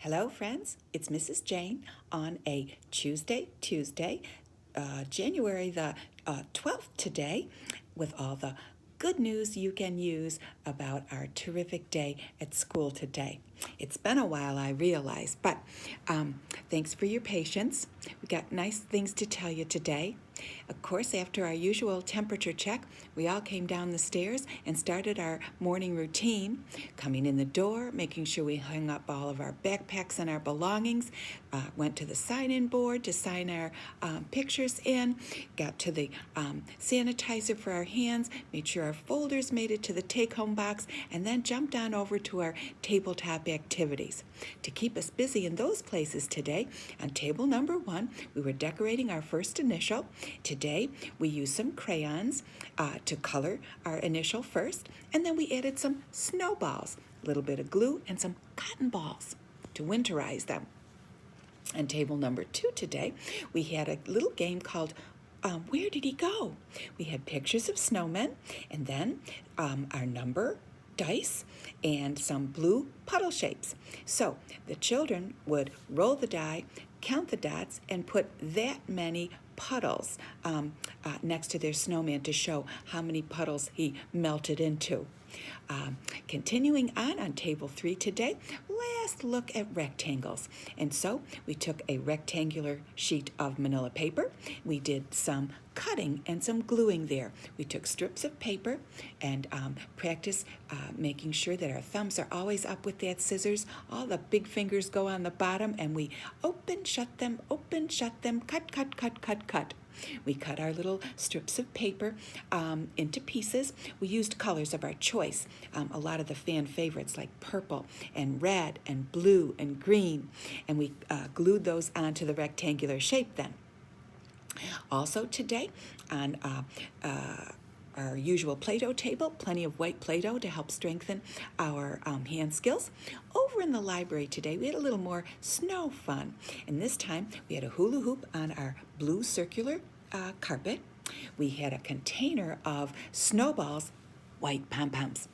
Hello, friends. It's Mrs. Jane on a Tuesday, January the 12th today, with all the good news you can use about our terrific day at school today. It's been a while, I realize, but thanks for your patience. We got nice things to tell you today. Of course, after our usual temperature check, we all came down the stairs and started our morning routine, coming in the door, making sure we hung up all of our backpacks and our belongings, went to the sign-in board to sign our pictures in, got to the sanitizer for our hands, made sure our folders made it to the take-home box, and then jumped on over to our tabletop activities. To keep us busy in those places today, on table number 1, we were decorating our first initial. Today, we used some crayons to color our initial first, and then we added some snowballs, a little bit of glue, and some cotton balls to winterize them. On table number 2 today, we had a little game called Where Did He Go? We had pictures of snowmen, and then our number dice and some blue puddle shapes. So the children would roll the die, count the dots, and put that many puddles next to their snowman to show how many puddles he melted into. Continuing on table 3 today, last look at rectangles. And so we took a rectangular sheet of manila paper. We did some cutting and some gluing there. We took strips of paper and practiced making sure that our thumbs are always up with that scissors. All the big fingers go on the bottom, and we open, shut them, cut, cut, cut, cut, cut. We cut our little strips of paper into pieces. We used colors of our choice, a lot of the fan favorites like purple and red and blue and green, and we glued those onto the rectangular shape then. Also today on our usual Play-Doh table, plenty of white Play-Doh to help strengthen our hand skills. Over in the library today, we had a little more snow fun. And this time, we had a hula hoop on our blue circular carpet. We had a container of snowballs, white pom-poms.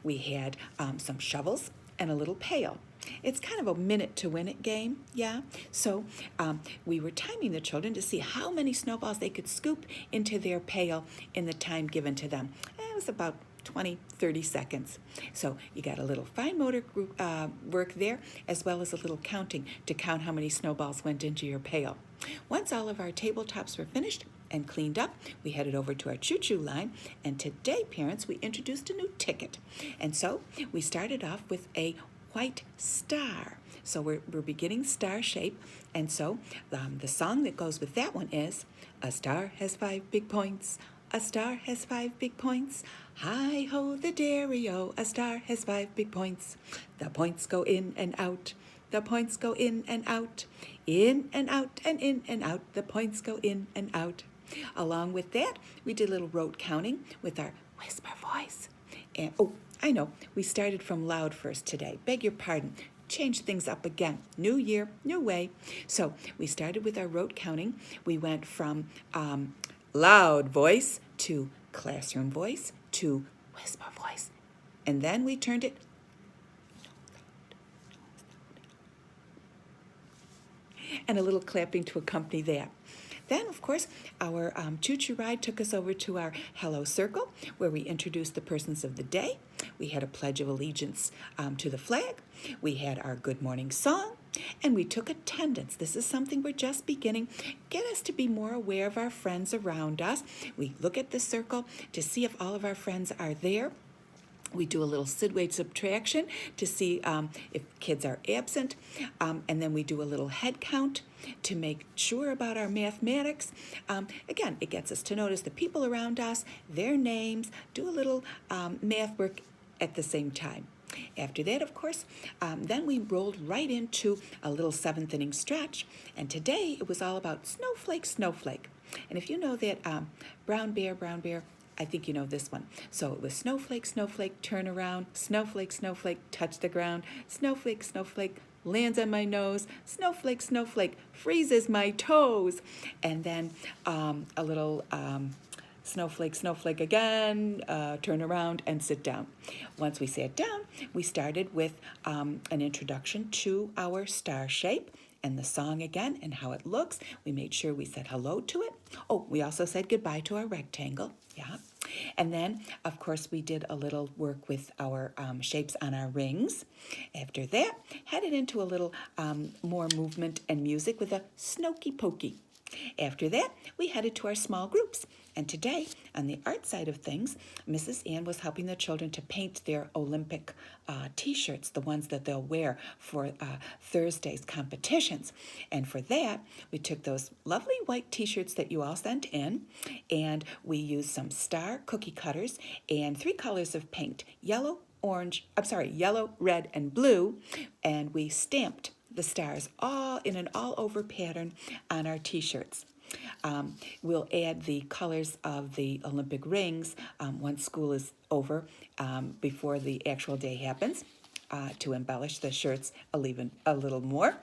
We had some shovels and a little pail. It's kind of a minute to win it game, yeah? So we were timing the children to see how many snowballs they could scoop into their pail in the time given to them. It was about 20-30 seconds. So you got a little fine motor work there, as well as a little counting to count how many snowballs went into your pail. Once all of our tabletops were finished and cleaned up, we headed over to our choo-choo line, and today, parents, we introduced a new ticket. And so we started off with a white star. So we're beginning star shape, and so the song that goes with that one is, a star has 5 big points, a star has 5 big points, hi-ho the dairy-o, a star has 5 big points, the points go in and out, the points go in and out, in and out and in and out, the points go in and out. Along with that, we did a little rote counting with our whisper voice. And I know, we started from loud first today. Beg your pardon. Change things up again. New year, new way. So we started with our rote counting. We went from loud voice to classroom voice to whisper voice. And then we turned it and a little clapping to accompany that. Then, of course, our choo-choo ride took us over to our Hello Circle, where we introduced the persons of the day. We had a Pledge of Allegiance to the flag. We had our Good Morning song, and we took attendance. This is something we're just beginning. Get us to be more aware of our friends around us. We look at the circle to see if all of our friends are there. We do a little Sidway subtraction to see if kids are absent, and then we do a little head count to make sure about our mathematics. Again, it gets us to notice the people around us, their names, do a little math work at the same time. After that, of course, then we rolled right into a little 7th inning stretch, and today it was all about snowflake, snowflake. And if you know that brown bear, I think you know this one. So it was snowflake, snowflake, turn around, snowflake, snowflake, touch the ground, snowflake, snowflake, lands on my nose, snowflake, snowflake, freezes my toes. And then a little snowflake, snowflake again, turn around and sit down. Once we sat down, we started with an introduction to our star shape and the song again and how it looks. We made sure we said hello to it. Oh, we also said goodbye to our rectangle. Yeah. And then, of course, we did a little work with our shapes on our rings. After that, headed into a little more movement and music with a snokey pokey. After that, we headed to our small groups. And today, on the art side of things, Mrs. Ann was helping the children to paint their Olympic t-shirts, the ones that they'll wear for Thursday's competitions. And for that, we took those lovely white t-shirts that you all sent in, and we used some star cookie cutters and 3 colors of paint, yellow, red, and blue, and we stamped the stars all in an all-over pattern on our t-shirts. We'll add the colors of the Olympic rings once school is over, before the actual day happens, to embellish the shirts a little more.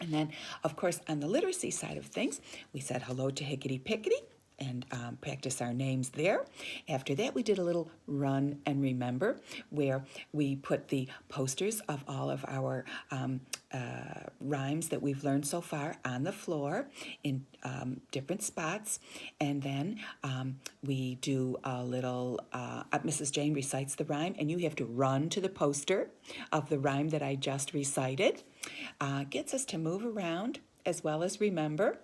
And then, of course, on the literacy side of things, we said hello to Hickety Pickety and practice our names there. After that, we did a little run and remember, where we put the posters of all of our rhymes that we've learned so far on the floor in different spots. And then we do a little, Mrs. Jane recites the rhyme, and you have to run to the poster of the rhyme that I just recited. Gets us to move around as well as remember.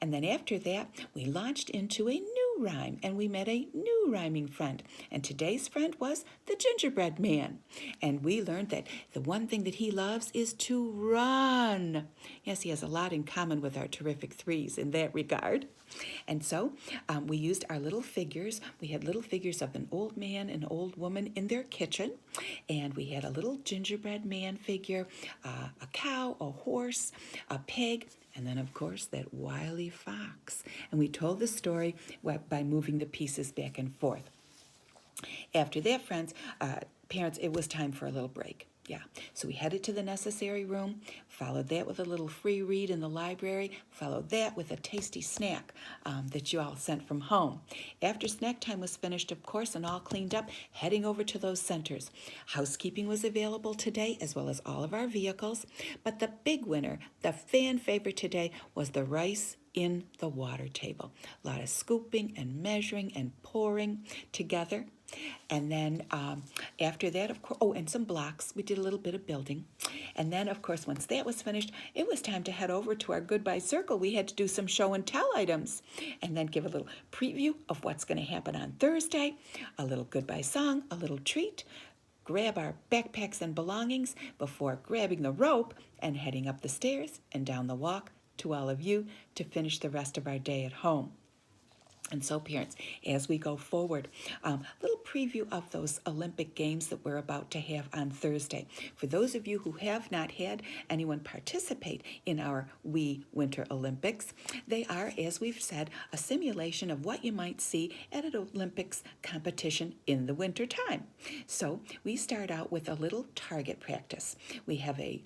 And then after that, we launched into a new rhyme, and we met a new rhyming friend. And today's friend was the gingerbread man. And we learned that the one thing that he loves is to run. Yes, he has a lot in common with our terrific threes in that regard. And so we used our little figures. We had little figures of an old man and old woman in their kitchen. And we had a little gingerbread man figure, a cow, a horse, a pig, and then, of course, that wily fox. And we told the story by moving the pieces back and forth. After that, friends, parents, it was time for a little break. Yeah, so we headed to the necessary room, followed that with a little free read in the library, followed that with a tasty snack that you all sent from home. After snack time was finished, of course, and all cleaned up, heading over to those centers. Housekeeping was available today, as well as all of our vehicles, but the big winner, the fan favorite today, was the rice in the water table. A lot of scooping and measuring and pouring together. And then after that, of course, and some blocks. We did a little bit of building. And then, of course, once that was finished, it was time to head over to our goodbye circle. We had to do some show and tell items and then give a little preview of what's going to happen on Thursday, a little goodbye song, a little treat, grab our backpacks and belongings before grabbing the rope and heading up the stairs and down the walk to all of you to finish the rest of our day at home. And so, parents, as we go forward, a little preview of those Olympic Games that we're about to have on Thursday. For those of you who have not had anyone participate in our Winter Olympics, they are, as we've said, a simulation of what you might see at an Olympics competition in the winter time. So we start out with a little target practice. We have a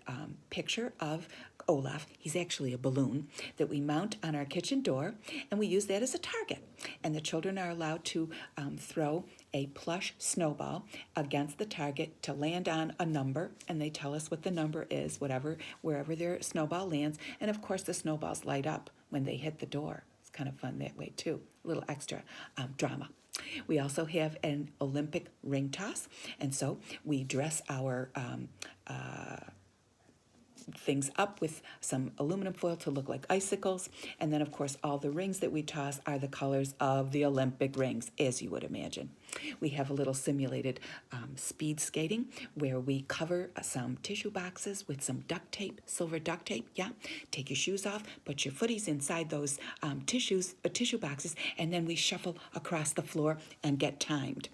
picture of Olaf. He's actually a balloon that we mount on our kitchen door, and we use that as a target. And the children are allowed to throw a plush snowball against the target to land on a number, and they tell us what the number is, wherever their snowball lands. And of course, the snowballs light up when they hit the door. It's kind of fun that way too. A little extra drama. We also have an Olympic ring toss, and so we dress our things up with some aluminum foil to look like icicles. And then, of course, all the rings that we toss are the colors of the Olympic rings, as you would imagine. We have a little simulated speed skating where we cover some tissue boxes with some duct tape, silver duct tape. Yeah, take your shoes off, put your footies inside those tissue boxes, and then we shuffle across the floor and get timed.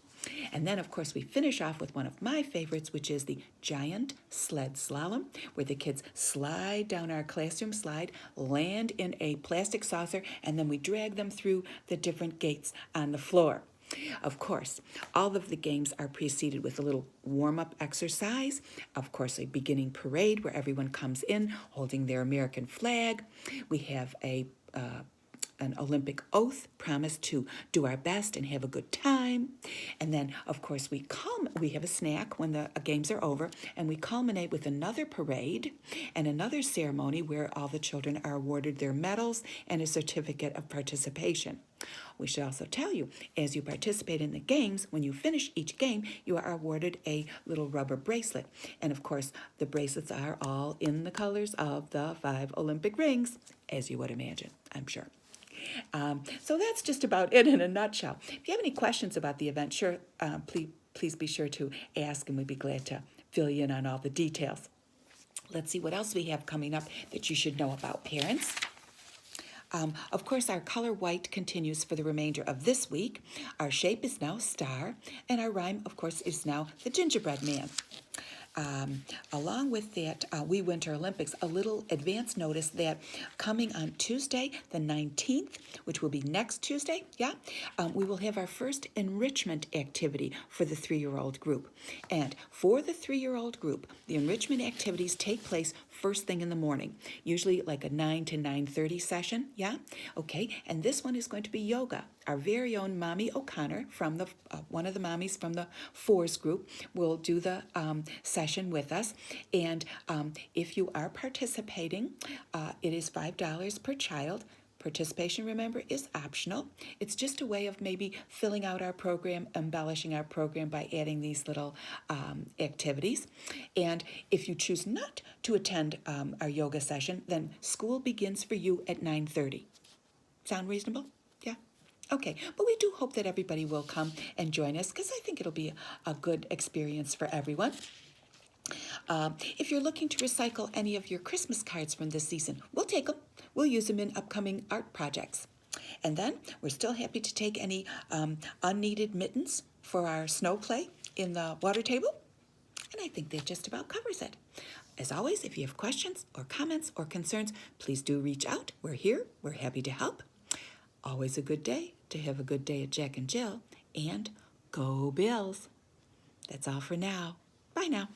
And then, of course, we finish off with one of my favorites, which is the giant sled slalom, where the kids slide down our classroom slide, land in a plastic saucer, and then we drag them through the different gates on the floor. Of course, all of the games are preceded with a little warm-up exercise. Of course, a beginning parade where everyone comes in holding their American flag. We have a an Olympic oath, promise to do our best and have a good time. And then, of course, we have a snack when the games are over, and we culminate with another parade and another ceremony where all the children are awarded their medals and a certificate of participation. We should also tell you, as you participate in the games, when you finish each game, you are awarded a little rubber bracelet. And of course, the bracelets are all in the colors of the 5 Olympic rings, as you would imagine, I'm sure. So that's just about it in a nutshell. If you have any questions about the event, sure, please be sure to ask, and we'd be glad to fill you in on all the details. Let's see what else we have coming up that you should know about, parents. Of course, our color white continues for the remainder of this week. Our shape is now star, and our rhyme, of course, is now the gingerbread man. Along with that, We Winter Olympics, a little advance notice that coming on Tuesday, the 19th, which will be next Tuesday, we will have our first enrichment activity for the 3-year-old group. And for the 3-year-old group, the enrichment activities take place first thing in the morning, usually like a 9 to 9:30 session, Okay, and this one is going to be yoga. Our very own Mommy O'Connor from the one of the mommies from the 4s group will do the session with us. And if you are participating, it is $5 per child. Participation, remember, is optional. It's just a way of maybe filling out our program, embellishing our program by adding these little activities. And if you choose not to attend our yoga session, then school begins for you at 9:30. Sound reasonable? Yeah? Okay, but we do hope that everybody will come and join us, because I think it'll be a good experience for everyone. If you're looking to recycle any of your Christmas cards from this season, we'll take them. We'll use them in upcoming art projects. And then we're still happy to take any unneeded mittens for our snow play in the water table. And I think that just about covers it. As always, if you have questions or comments or concerns, please do reach out. We're here. We're happy to help. Always a good day to have a good day at Jack and Jill. And go Bills. That's all for now. Bye now.